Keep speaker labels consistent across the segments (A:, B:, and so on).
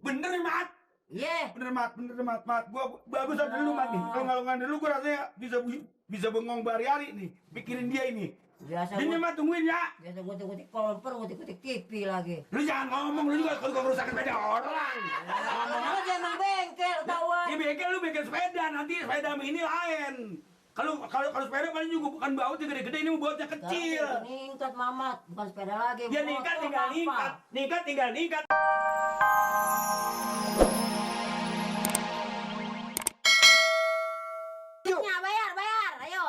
A: Bener nih, Mat.
B: Iya.
A: Bener, Mat. Gua bagus dari lu, Mat nih. Kalau ngalungan dulu gua rasanya bisa bengong berhari-hari nih. Pikirin dia ini.
B: Biasa
A: Ini Mat tungguin ya.
B: biasa ngutik-ngutik kompor, ngutik-ngutik TV lagi.
A: Lu jangan ngomong, lu juga kalau ngerusakin sepeda orang.
B: Ngomong aja emang bengkel tahuan.
A: Ya bengkel lu bengkel sepeda, nanti sepeda ini lain. Kalau sepeda paling juga bukan bautnya gede-gede, ini bautnya kecil.
B: Ningkat Mamat, bukan sepeda lagi.
A: Ya ningkat tinggal ningkat. Ningkat tinggal ningkat.
B: Bayar, ayo.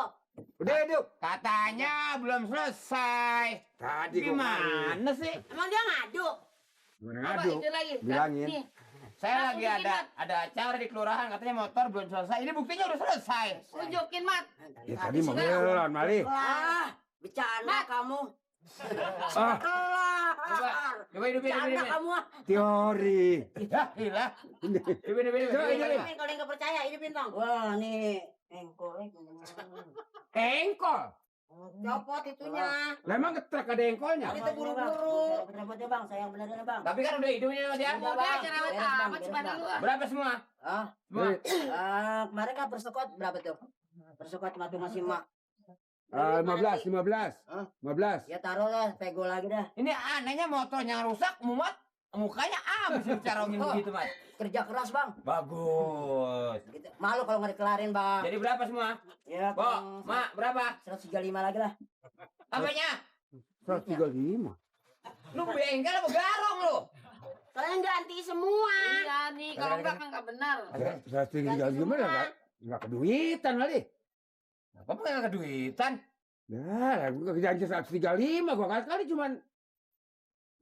C: Udah hidup. Katanya belum selesai.
A: Tadi
C: Gimana sih?
B: Emang dia ngadu?
C: Ngadu.
D: Itu lagi.
C: Bilangin.
D: Nih.
C: Saya
D: Langsung
C: lagi
D: bikin,
C: ada acara di kelurahan, katanya motor belum selesai. Ini buktinya udah selesai.
D: Tunjukin, Mat.
A: Ya tadi mau belan, Mali.
B: Bercanda kamu.
A: Ah,
C: Coba hidup.
B: Bercanda kamu.
A: teori.
C: Ya, hilang. Hidup.
B: Kalau nggak percaya, ini bintang. Wah, nih engkol.
C: Engkol.
B: Copot itunya.
A: Lah emang ketrek ada engkolnya.
B: Ini tuh buru-buru. Bener bang, sayang beneran bang.
C: Tapi kan udah hidupnya sama dia.
D: Udah cerewet amat sih pada lu.
C: Berapa semua?
B: Ah,
C: Semua.
B: kemarin kan persekot berapa tuh? Persekot matu masih mak.
A: 15.
B: Hah?
A: 15.
B: Ya taruh lah, pego lagi dah.
C: Ini anehnya motornya rusak, muat. Mukanya habis dicarongin begitu, Mas.
B: Kerja keras bang.
C: Bagus.
B: Gitu. Malu kalau nggak dikelarin bang.
C: Jadi berapa semua?
B: Ya,
C: Bo, Mak, berapa?
B: 135 lagi lah.
C: Apanya?
A: 135.
C: Lu bengkel apa garong lu?
B: Kalian ganti semua.
D: Iya nih, kalau enggak kan enggak benar.
A: 135 gimana enggak keduitan kali.
C: Apa enggak keduitan?
A: Nah, gua janji 135, gua kali cuman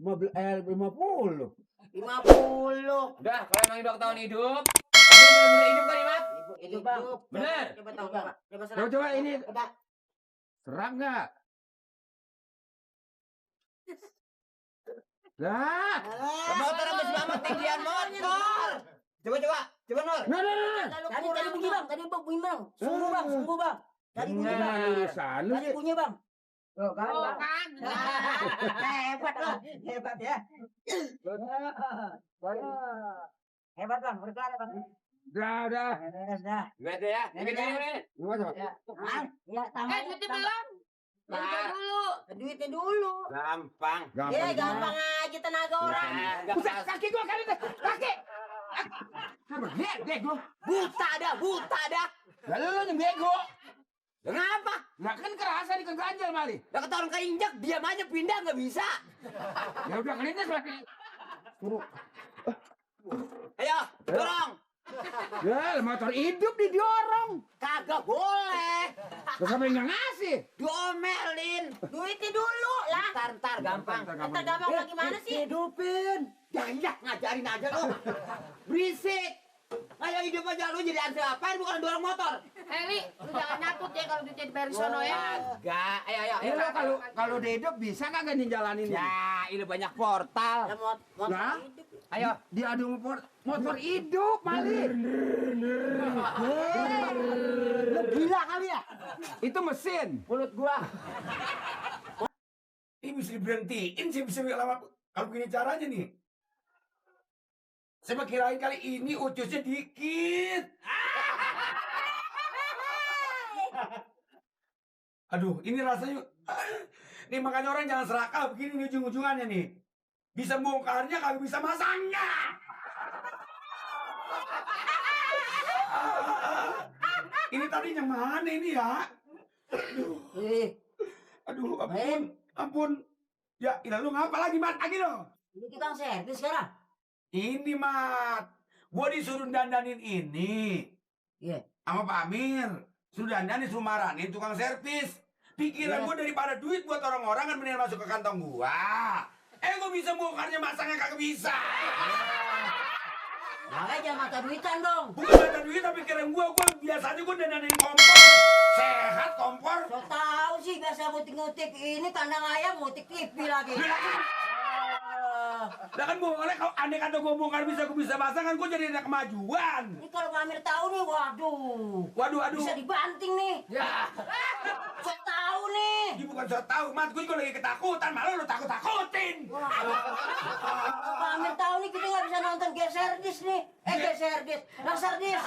A: 50.
B: 50.
C: Udah, kalau emang udah ketahuan hidup, tapi bener-bener hidup kan, Imat?
B: Hidup bang.
C: Bener.
B: Coba tahu coba. Coba serang.
A: Coba ini
B: Coba.
A: serak enggak? Lah,
C: Motor sama si Mamat tinggian motor. Coba, Nur.
A: nah.
B: Tadi bunyi bang, tadi bunyi bang. Sungguh bang. Tadi bunyi bang.
A: Nah, urusan lu
B: Tadi
A: sih.
B: bunyi bang. Tuh kan
D: Oh,
B: bang.
D: kan.
B: Hebat loh, hebat ya. Hebat bang, berkelana bang.
A: Udah.
B: Beres dah.
C: Gimana ya? Ini.
A: Gua coba.
B: Ya, tambah.
D: Duitnya belum. Duitnya
C: Nah.
D: dulu.
B: Duitnya dulu.
C: Gampang.
B: Ya gampang aja tenaga orang.
C: Buset, kaki gua kali deh. Kaki. Bego. Buta dah.
A: Lalu lu yang bego.
C: Kenapa?
A: Lah kan kerasa di keganjal Mali.
C: Lah ketahuan keinjak, diam aja pindah nggak bisa.
A: Ya udah kelindes lagi. Suruh.
C: Ayo, dorong.
A: Ya, motor hidup didorong.
C: Kagak boleh.
A: Terus sampai nggak ngasih.
C: Diomelin.
B: Duitnya dulu lah.
C: Ntar gampang.
B: Entar gampang lagi mana sih?
C: Hidupin. Jangan ngajarin aja lu. Berisik. Ayo hidup aja lu jadi ansi apain bukan dorong motor.
D: Li, lu jangan nyatut ya kalau duitnya dari sono ya.
C: Kagak. Ayo.
A: Lu kalau dia hidup bisa kagak nih jalanin?
C: Ya, ini banyak portal.
B: Ya motor
A: Nah.
B: hidup.
C: Ayo.
A: Diadu motor hidup Mali.
B: Lu gila kali ya?
A: Itu mesin.
C: Mulut gua.
A: Ini bisa diberhentiin sih bisa lama. Kalau begini caranya nih. Saya kirain kali ini ucusnya dikit. Aduh, ini rasanya. Nih makanya orang jangan serakah begini nih ujung-ujungannya nih. Bisa bongkarnya kagak bisa masangnya. Ini tadi yang mana ini ya? Aduh, ampun. Ya, lu ngapa lagi, Mat? Lagi dong.
B: Ini tukang servis sekarang.
A: Ini, Mat. Gua disuruh dandanin ini.
B: Iya.
A: Sama Pak Amir. Suruh dandanin, suruh marahin tukang servis. Pikiran gua daripada duit buat orang-orang kan mendingan masuk ke kantong gua. Gua bisa bongkarnya masangnya kagak bisa.
B: Makanya jangan mata duitan dong.
A: Bukan mata duit tapi pikiran gua biasanya gua dandanin kompor. Sehat kompor.
B: So tahu sih biasa ngutik-ngutik ini kandang ayam ngutik TV lagi.
A: Lah kan bongkarnya kalau aneh kata gua bongkar gua bisa masang kan gua jadi ada kemajuan.
B: Ini kalau Pak Amir tahu nih, waduh.
A: Waduh.
B: Bisa dibanting nih.
A: Ya.
B: So tahu nih.
A: Ini bukan so tau, Mat. Gue juga lagi ketakutan. Malah lu takut-takutin.
B: Pak Amir tahu nih kita nggak bisa nonton geser dis nih. Geser dis, laser dis.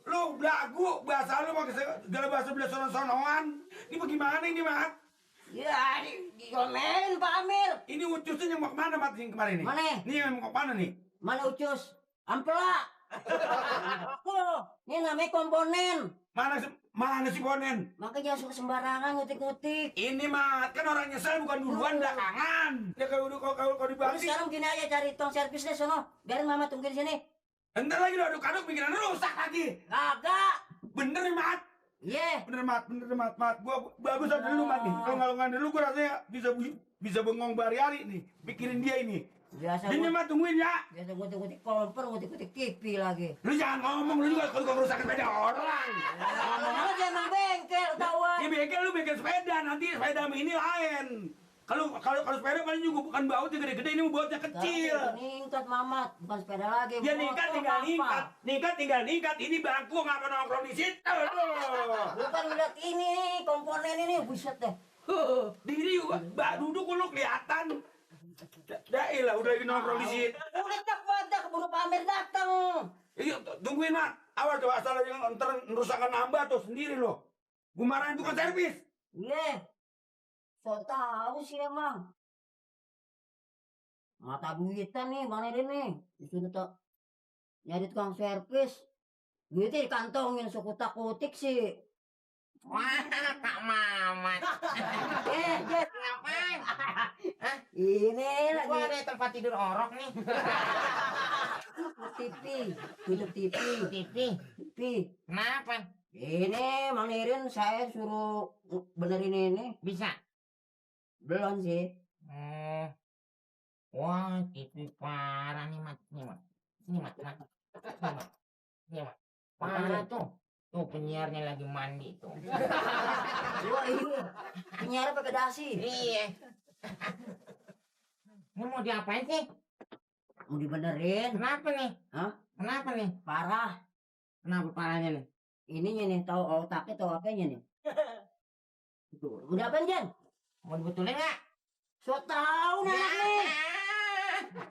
A: Lu belagu. Bahasa lu mau segala bahasa belah sono-sonoan. Ini bagaimana ini, Mat?
B: Ya, diomelin Pak Amir.
A: Ini ucusnya yang mau kemana, Mat, yang kemarin nih?
B: Mana?
A: Ini yang mau kemana nih?
B: Mana Ucus? Ampela. Ini namanya komponen.
A: Mana si Bonen?
B: Makanya jangan suka sembarangan ngutik-ngutik.
A: Ini, Mat, kan orang nyesel bukan duluan, belakangan. Ya kalau
B: Tapi
A: dibagi.
B: sekarang gini aja cari tong servis deh sono. Biarin mama tungguin sini.
A: Entar lagi lu aduk-aduk bikinan rusak lagi.
B: Kagak.
A: Bener nih, Mat.
B: Iya.
A: Bener, Mat. Gua bagus ada dulu, Mat nih. Kalau ngalungan dulu gua rasanya bisa bengong berhari-hari nih. Pikirin dia ini.
B: Biasa
A: Ini, Mat, tungguin ya.
B: biasa ngutik-ngutik kompor, ngutik-ngutik TV lagi.
A: Lu jangan ngomong, lu juga kalau merusak sepeda orang.
B: Ngomong aja emang bengkel tahuan.
A: Ya bengkel lu bengkel sepeda, nanti sepeda ini lain. Kalau sepeda paling juga bukan bautnya gede-gede, ini bautnya kecil.
B: Ningkat mamat, bukan sepeda lagi.
A: Ya ningkat tinggal
B: Motor,
A: ningkat,
B: apa?
A: ningkat tinggal ningkat. Ini bangku ngapa nongkrong di situ?
B: Bukan lihat ini nih, komponen ini, buset deh.
A: Diri mbak duduk lu kelihatan. Dailah udah lagi nongkrong di situ.
B: Udah tak pada keburu pamer datang.
A: Iya, tungguin, Mat. Awas tuh asal yang ntar merusakkan nambah tuh sendiri loh. Gue marahin tukang servis.
B: Iya. So tahu sih emang. Mata duitan nih, mana ini nih? Disuruh tak nyari tukang servis. Duitnya dikantongin suku takutik sih.
C: Wah, Kak Mamat.
B: Jet.
C: Ngapain?
B: Ini
C: Gua
B: lagi
C: ada tempat tidur orok nih.
B: TV, tutup TV,
C: TV.
B: TV.
C: Kenapa?
B: Ini Mang Nirin saya suruh benerin ini.
C: Bisa?
B: Belum sih.
C: Wah, TV parah nih, Mat. Nih, Mat. Ini, Mat. Ini, Mat. Parah tuh. Tuh penyiarnya lagi mandi tuh.
B: Wah iya. Penyiar pakai dasi.
C: Iya. Ini mau diapain sih?
B: Mau dibenerin.
C: Kenapa nih?
B: Hah?
C: Kenapa nih?
B: Parah.
C: Kenapa parahnya nih?
B: Ininya nih, tahu otaknya tahu apanya nih. Tuh, udah apa Jan?
C: Mau dibetulin nggak?
B: So tahu nih anak nih.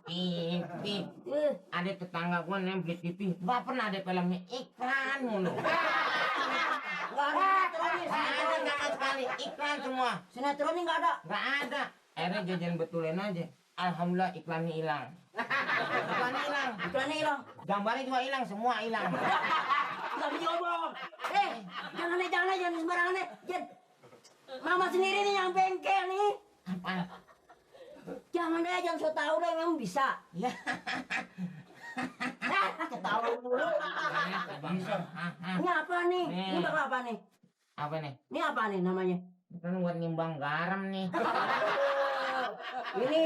C: TV.
B: Eh,
C: Ada tetangga gua nih beli TV. Gak pernah ada filmnya iklan mulu.
B: nggak ada sinetron nih,
C: Nggak ada
B: sinetron.
C: sama sekali iklan semua.
B: Sinetron nih nggak ada.
C: Nggak ada. Akhirnya jajan betulin aja. Alhamdulillah iklannya hilang. Iklannya hilang.
B: Iklannya hilang.
C: Gambarnya juga hilang, semua hilang.
B: Nggak bisa ngomong. Jangan sembarangan deh. Jan, mama sendiri nih yang bengkel nih.
C: Apaan?
B: Jangan deh, jangan so tau deh, memang bisa.
C: Ya.
B: Ketawa dulu.
C: Bisa.
B: Ini apa nih? Ini bakal apa nih?
C: Apa nih?
B: Ini apa nih namanya?
C: Kan buat nimbang garam nih.
B: Ini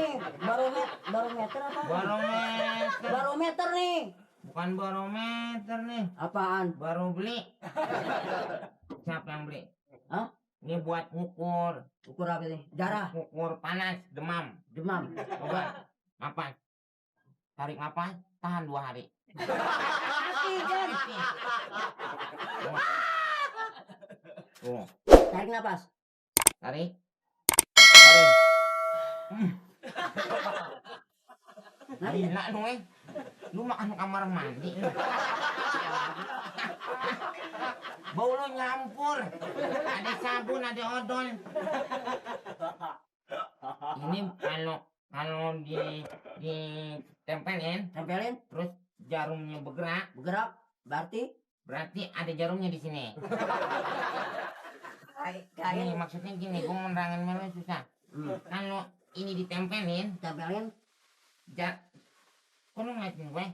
B: barometer apa?
C: Barometer.
B: Barometer nih.
C: Bukan barometer nih.
B: Apaan?
C: Baru beli. Siapa yang beli?
B: Hah?
C: Ini buat ukur.
B: Ukur apa nih? Darah,
C: Ukur panas, demam.
B: demam.
C: Coba. Apa? Tarik napas, tahan 2 hari.
B: Mati, Jan.
C: Tuh,
B: Tarik napas.
C: tarik. Tarik. Gila lu Lu makan kamar mandi lu. Bau lu nyampur. Ada sabun, ada odol. Ini kalau ditempelin
B: Tempelin,
C: terus jarumnya
B: bergerak,
C: berarti ada jarumnya di sini. Ini
B: kain,
C: maksudnya gini, gue menerangin melu susah. Kalau ini ditempelin,
B: tempelin.
C: kok lu ngeliatin gue?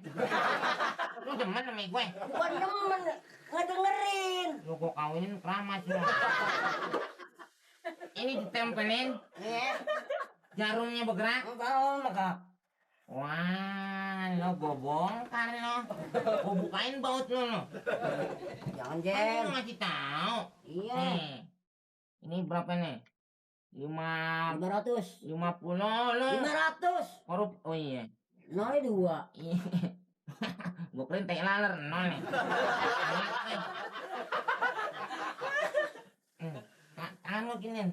C: Lu demen sama gue?
B: Bukan demen, ngedengerin.
C: Lu gue kawinin keramas lu. Ini ditempelin, jarumnya bergerak.
B: Tahu maka.
C: Wah, lo gue bongkar lo. Gue bukain baut lo.
B: Jangan
C: Kan
B: Jen.
C: lu ngasih tahu.
B: Iya.
C: Nih, ini berapa nih?
B: 500.
C: 50 lo.
B: 500.
C: Korup, oh iya.
B: 02.
C: Gue keren teh laler, 0 nih. Tangan lo giniin.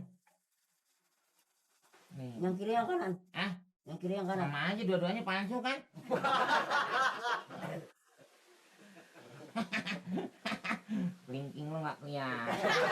C: Nih.
B: Yang kiri yang kanan.
C: Hah?
B: Yang kiri yang kanan.
C: Sama aja dua-duanya palsu kan? Linking lo nggak kelihatan.